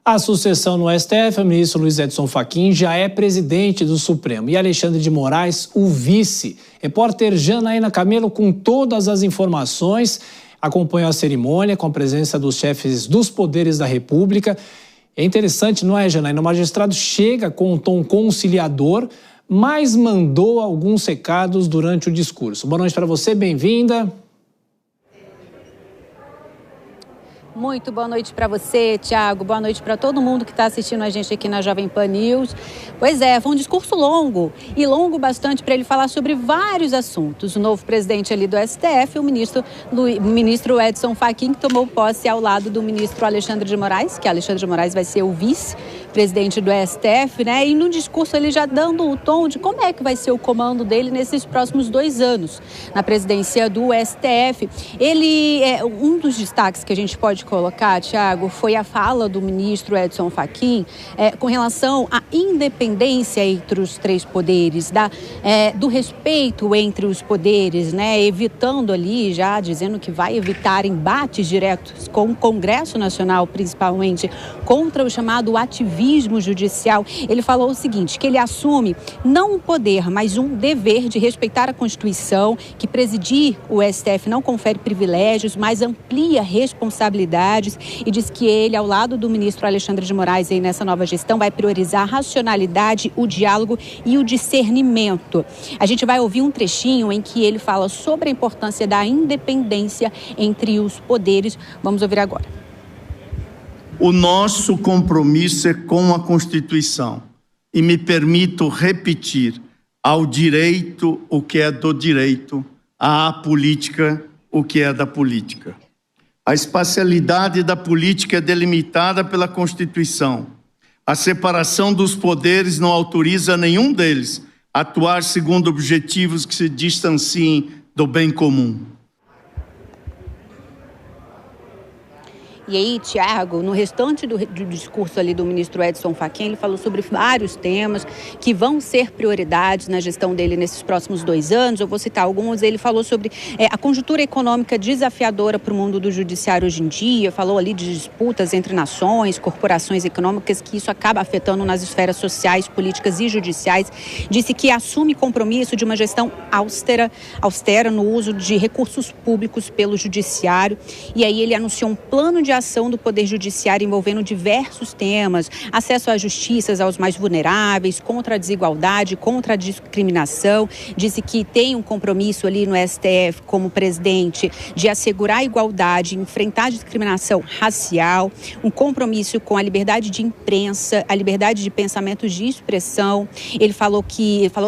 A sucessão no STF, o ministro Luiz Edson Fachin já é presidente do Supremo e Alexandre de Moraes, o vice. Repórter Janaína Camelo com todas as informações, acompanhou a cerimônia com a presença dos chefes dos poderes da República. É interessante, não é, Janaína? O magistrado chega com um tom conciliador, mas mandou alguns recados durante o discurso. Boa noite para você, bem-vinda. Muito boa noite para você, Thiago. Boa noite para todo mundo que está assistindo a gente aqui na Jovem Pan News. Pois é, foi um discurso longo e longo bastante para ele falar sobre vários assuntos. O novo presidente ali do STF, o ministro Edson Fachin, que tomou posse ao lado do ministro Alexandre de Moraes, que Alexandre de Moraes vai ser o vice-presidente do STF, né? E no discurso ele já dando o tom de como é que vai ser o comando dele nesses próximos 2 anos na presidência do STF. Ele é um dos destaques que a gente pode colocar, Thiago, foi a fala do ministro Edson Fachin com relação à independência entre os 3 poderes, do respeito entre os poderes, né, evitando ali, já dizendo que vai evitar embates diretos com o Congresso Nacional, principalmente contra o chamado ativismo judicial. Ele falou o seguinte, que ele assume não um poder, mas um dever de respeitar a Constituição, que presidir o STF não confere privilégios, mas amplia responsabilidades, e diz que ele, ao lado do ministro Alexandre de Moraes, aí nessa nova gestão, vai priorizar a racionalidade, o diálogo e o discernimento. A gente vai ouvir um trechinho em que ele fala sobre a importância da independência entre os poderes. Vamos ouvir agora. O nosso compromisso é com a Constituição. E me permito repetir, ao direito o que é do direito, à política o que é da política. A espacialidade da política é delimitada pela Constituição. A separação dos poderes não autoriza nenhum deles a atuar segundo objetivos que se distanciem do bem comum. E aí, Thiago, no restante do discurso ali do ministro Edson Fachin, ele falou sobre vários temas que vão ser prioridades na gestão dele nesses próximos 2 anos. Eu vou citar alguns. Ele falou sobre a conjuntura econômica desafiadora para o mundo do judiciário hoje em dia. Falou ali de disputas entre nações, corporações econômicas, que isso acaba afetando nas esferas sociais, políticas e judiciais. Disse que assume compromisso de uma gestão austera no uso de recursos públicos pelo judiciário. E aí ele anunciou um plano de ação do Poder Judiciário envolvendo diversos temas, acesso à justiça aos mais vulneráveis, contra a desigualdade, contra a discriminação. Disse que tem um compromisso ali no STF como presidente de assegurar a igualdade, enfrentar a discriminação racial, um compromisso com a liberdade de imprensa, a liberdade de pensamento de expressão. Ele falou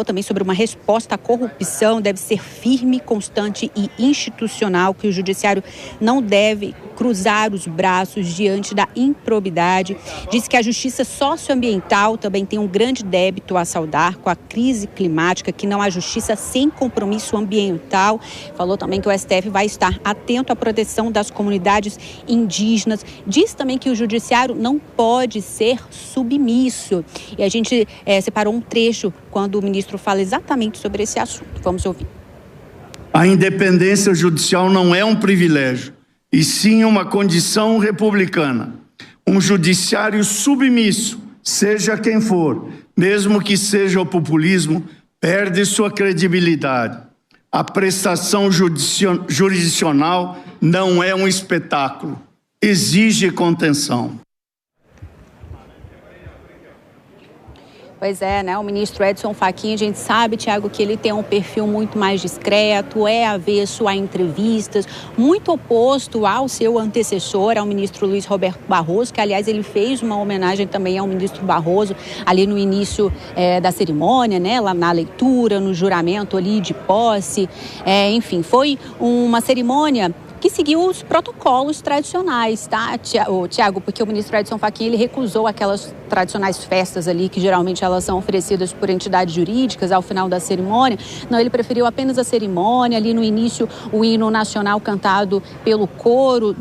também sobre uma resposta à corrupção, deve ser firme, constante e institucional, que o judiciário não deve cruzar os braços diante da improbidade. Disse que a justiça socioambiental também tem um grande débito a saldar com a crise climática, que não há justiça sem compromisso ambiental. Falou também que o STF vai estar atento à proteção das comunidades indígenas. Diz também que o judiciário não pode ser submisso. E a gente separou um trecho quando o ministro fala exatamente sobre esse assunto. Vamos ouvir. A independência judicial não é um privilégio, e sim uma condição republicana. Um judiciário submisso, seja quem for, mesmo que seja o populismo, perde sua credibilidade. A prestação jurisdicional não é um espetáculo, exige contenção. Pois é, né? O ministro Edson Fachin, a gente sabe, Thiago, que ele tem um perfil muito mais discreto, é avesso a entrevistas, muito oposto ao seu antecessor, ao ministro Luiz Roberto Barroso, que, aliás, ele fez uma homenagem também ao ministro Barroso ali no início da cerimônia, né? Lá na leitura, no juramento ali de posse. Enfim, foi uma cerimônia que seguiu os protocolos tradicionais, tá, Thiago? Porque o ministro Edson Fachin, ele recusou aquelas tradicionais festas ali, que geralmente elas são oferecidas por entidades jurídicas ao final da cerimônia. Não, ele preferiu apenas a cerimônia, ali no início o hino nacional cantado pelo coro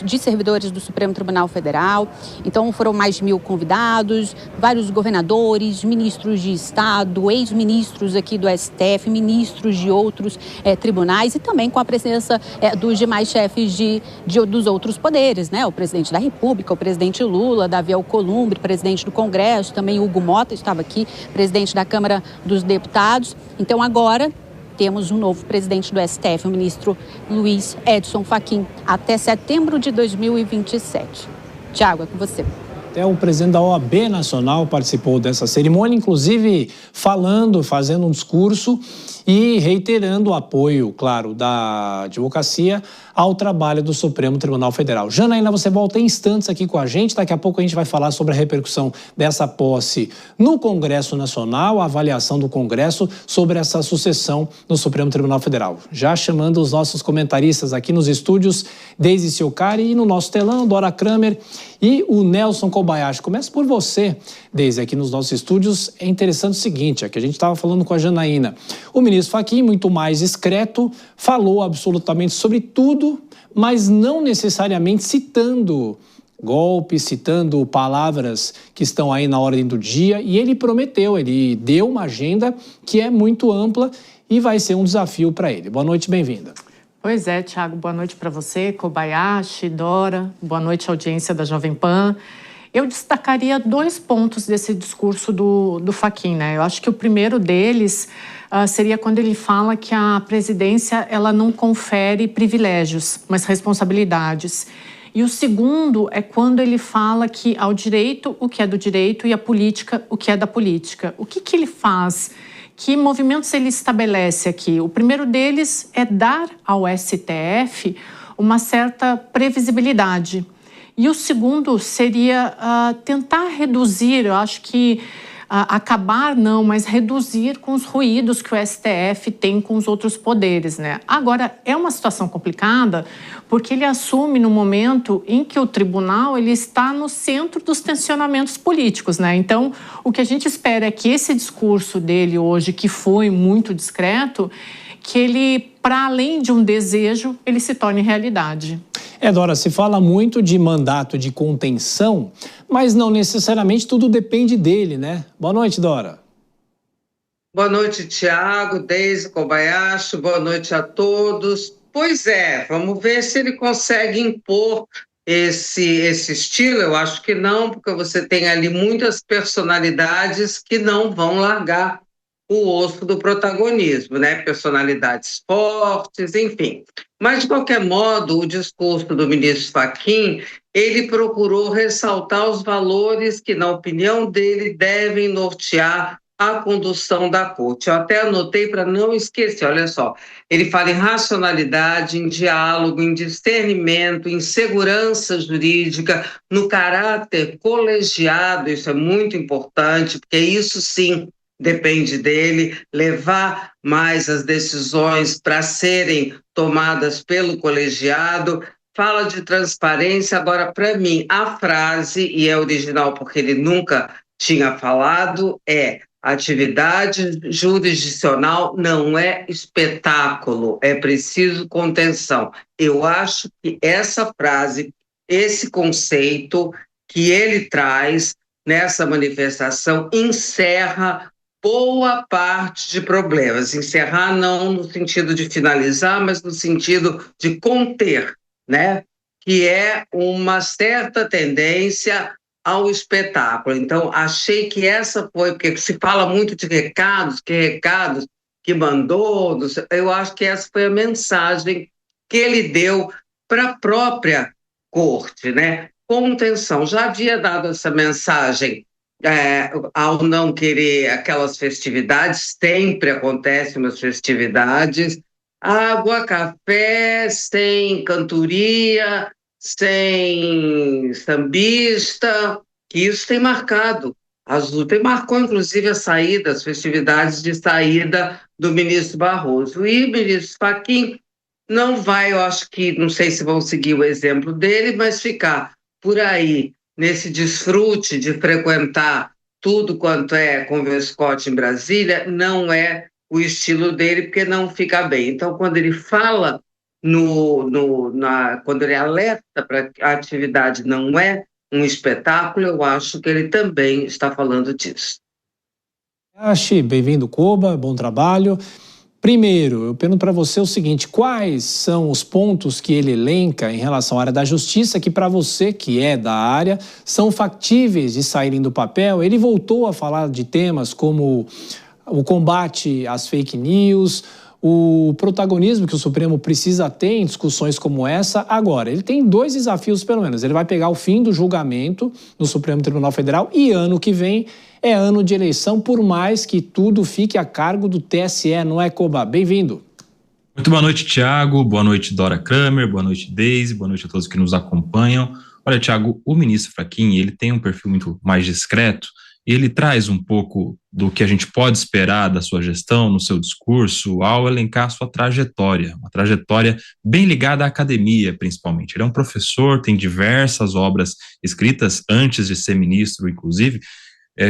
de servidores do Supremo Tribunal Federal. Então foram mais de 1.000 convidados, vários governadores, ministros de Estado, ex-ministros aqui do STF, ministros de outros tribunais e também com a presença dos demais principais chefes dos outros poderes, né? O presidente da República, o presidente Lula, Davi Alcolumbre, presidente do Congresso, também Hugo Mota estava aqui, presidente da Câmara dos Deputados. Então agora temos um novo presidente do STF, o ministro Luiz Edson Fachin, até setembro de 2027. Tiago, é com você. Até o presidente da OAB Nacional participou dessa cerimônia, inclusive fazendo um discurso e reiterando o apoio, claro, da advocacia ao trabalho do Supremo Tribunal Federal. Janaína, você volta em instantes aqui com a gente. Daqui a pouco a gente vai falar sobre a repercussão dessa posse no Congresso Nacional, a avaliação do Congresso sobre essa sucessão no Supremo Tribunal Federal. Já chamando os nossos comentaristas aqui nos estúdios, Deise Ciocari, e no nosso telão, Dora Kramer e o Nelson Kobayashi. Começo por você, Deise, aqui nos nossos estúdios. É interessante o seguinte, é que a gente estava falando com a Janaína. O ministro Fachin, muito mais discreto, falou absolutamente sobre tudo, mas não necessariamente citando golpes, citando palavras que estão aí na ordem do dia. E ele prometeu, ele deu uma agenda que é muito ampla e vai ser um desafio para ele. Boa noite, bem-vinda. Pois é, Tiago, boa noite para você, Kobayashi, Dora, boa noite, audiência da Jovem Pan. Eu destacaria 2 pontos desse discurso do Fachin, né? Eu acho que o primeiro deles seria quando ele fala que a presidência ela não confere privilégios, mas responsabilidades. E o segundo é quando ele fala que ao direito o que é do direito e à política o que é da política. O que ele faz? Que movimentos ele estabelece aqui? O primeiro deles é dar ao STF uma certa previsibilidade. E o segundo seria tentar reduzir, eu acho que acabar não, mas reduzir com os ruídos que o STF tem com os outros poderes, né? Agora, é uma situação complicada porque ele assume no momento em que o tribunal ele está no centro dos tensionamentos políticos, né? Então, o que a gente espera é que esse discurso dele hoje, que foi muito discreto, que ele, para além de um desejo, ele se torne realidade. Dora, se fala muito de mandato de contenção, mas não necessariamente tudo depende dele, né? Boa noite, Dora. Boa noite, Tiago, Deise, Kobayashi, boa noite a todos. Pois é, vamos ver se ele consegue impor esse estilo. Eu acho que não, porque você tem ali muitas personalidades que não vão largar o osso do protagonismo, né? Personalidades fortes, enfim. Mas, de qualquer modo, o discurso do ministro Fachin, ele procurou ressaltar os valores que, na opinião dele, devem nortear a condução da corte. Eu até anotei para não esquecer, olha só, ele fala em racionalidade, em diálogo, em discernimento, em segurança jurídica, no caráter colegiado, isso é muito importante, porque isso sim depende dele, levar mais as decisões para serem tomadas pelo colegiado. Fala de transparência. Agora, para mim, a frase, e é original porque ele nunca tinha falado, é: atividade jurisdicional não é espetáculo, é preciso contenção. Eu acho que essa frase, esse conceito que ele traz nessa manifestação encerra boa parte de problemas. Encerrar não no sentido de finalizar, mas no sentido de conter, né? Que é uma certa tendência ao espetáculo. Então, achei que essa foi, porque se fala muito de recados que mandou, eu acho que essa foi a mensagem que ele deu para a própria corte, né? Contenção. Já havia dado essa mensagem ao não querer aquelas festividades, sempre acontecem umas festividades, água, café, sem cantoria, sem sambista, que isso tem marcado. Marcou, inclusive, a saída, as festividades de saída do ministro Barroso. E o ministro Fachin não vai, eu acho que, não sei se vão seguir o exemplo dele, mas ficar por aí, nesse desfrute de frequentar tudo quanto é Convescote em Brasília, não é o estilo dele, porque não fica bem. Então, quando ele fala, quando ele alerta para que a atividade não é um espetáculo, eu acho que ele também está falando disso. Bem-vindo, Koba, bom trabalho. Primeiro, eu pergunto para você o seguinte: quais são os pontos que ele elenca em relação à área da justiça que, para você, que é da área, são factíveis de saírem do papel? Ele voltou a falar de temas como o combate às fake news, o protagonismo que o Supremo precisa ter em discussões como essa. Agora, ele tem 2 desafios, pelo menos. Ele vai pegar o fim do julgamento no Supremo Tribunal Federal e ano que vem é ano de eleição, por mais que tudo fique a cargo do TSE, não é, Koba? Bem-vindo. Muito boa noite, Tiago. Boa noite, Dora Kramer. Boa noite, Deise. Boa noite a todos que nos acompanham. Olha, Tiago, o ministro Fachin, ele tem um perfil muito mais discreto e ele traz um pouco do que a gente pode esperar da sua gestão no seu discurso ao elencar sua trajetória, uma trajetória bem ligada à academia, principalmente. Ele é um professor, tem diversas obras escritas antes de ser ministro, inclusive.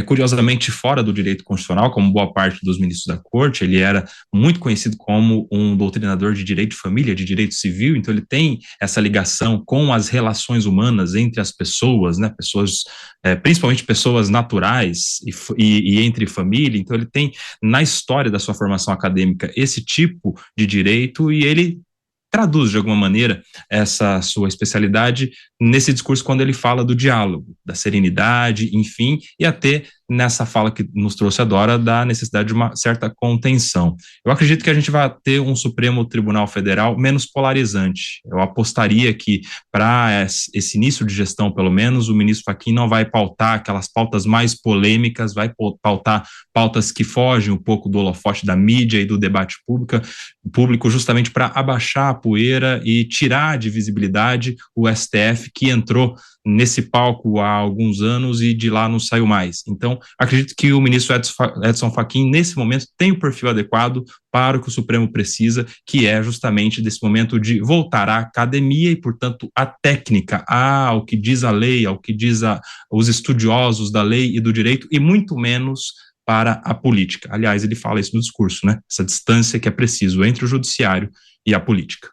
Curiosamente, fora do direito constitucional, como boa parte dos ministros da corte, ele era muito conhecido como um doutrinador de direito de família, de direito civil, então ele tem essa ligação com as relações humanas entre as pessoas, né, pessoas, principalmente pessoas naturais e entre família, então ele tem na história da sua formação acadêmica esse tipo de direito e ele traduz, de alguma maneira, essa sua especialidade nesse discurso quando ele fala do diálogo, da serenidade, enfim, e até nessa fala que nos trouxe a Dora da necessidade de uma certa contenção. Eu acredito que a gente vai ter um Supremo Tribunal Federal menos polarizante. Eu apostaria que, para esse início de gestão, pelo menos, o ministro Fachin não vai pautar aquelas pautas mais polêmicas, vai pautar pautas que fogem um pouco do holofote da mídia e do debate público justamente para abaixar a poeira e tirar de visibilidade o STF, que entrou nesse palco há alguns anos e de lá não saiu mais. Então, acredito que o ministro Edson Fachin, nesse momento, tem o perfil adequado para o que o Supremo precisa, que é justamente desse momento de voltar à academia e, portanto, à técnica, ao que diz a lei, ao que diz os estudiosos da lei e do direito, e muito menos para a política. Aliás, ele fala isso no discurso, né? Essa distância que é preciso entre o judiciário e a política.